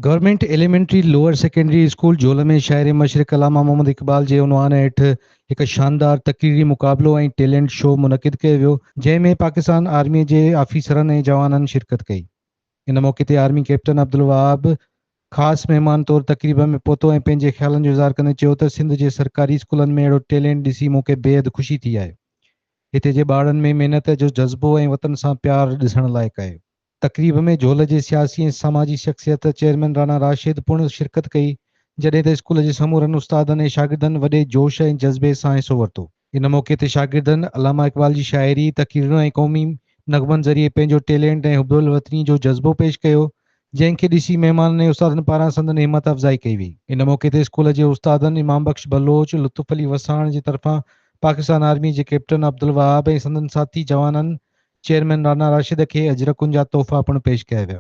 Government elementary lower secondary school जोल में शायर मशरक़ अल्लामा मोहम्मद इक़बाल जे उनवान हेठ एक शानदार तकरीरी मुक़ाबलो ऐं टैलेंट शो मुनक़िद कयो वियो, जंहिंमें पाकिस्तान आर्मी जे आफ़ीसरनि ऐं जवाननि शिरकत कई। इन मौक़े ते आर्मी कैप्टन अब्दुल वहाब ख़ासि महिमान तौरु तक़रीब में पहुतो ऐं पंहिंजे ख़्यालनि जो इज़हार कंदे चयो त सिंध जे सरकारी स्कूलनि में अहिड़ो टैलेंट ॾिसी मूंखे बेहदि ख़ुशी थी आहे। हिते जे ॿारनि में महिनत जो जज़्बो ऐं वतन सां प्यार ॾिसण लाइक़ु आहे। तक़रीब में झोल जे सियासी ऐं समाजी शख़्सियत चेयरमैन राणा राशिद पिणु शिरकत कई, जॾहिं त स्कूल जे समूरनि उस्तादनि ऐं शागिर्दनि वॾे जोश ऐं जज़्बे सां हिसो वरितो। इन मौक़े ते शागिर्दनि अल्लामा इक़बाल जी शाइरी, तक़रीरुं ऐं क़ौमी नग़मनि ज़रिए पंहिंजो टैलेंट ऐं हुब्बुल वतनी जो जज़्बो पेश कयो, जंहिंखे ॾिसी महिमाननि ऐं उस्तादनि पारां संदनि हिमत अफ़ज़ाई कई वई। इन मौक़े ते स्कूल जे उस्तादनि इमाम बख़्श बलोच, लुत्फ़ अली वसाण जी तरफ़ां पाकिस्तान आर्मी जे कैप्टन अब्दुल वहाब ऐं संदनि साथी जवाननि चेयरमैन राणा राशिद खे अजरकुनि जा तोहफ़ा पिणु पेश कया विया।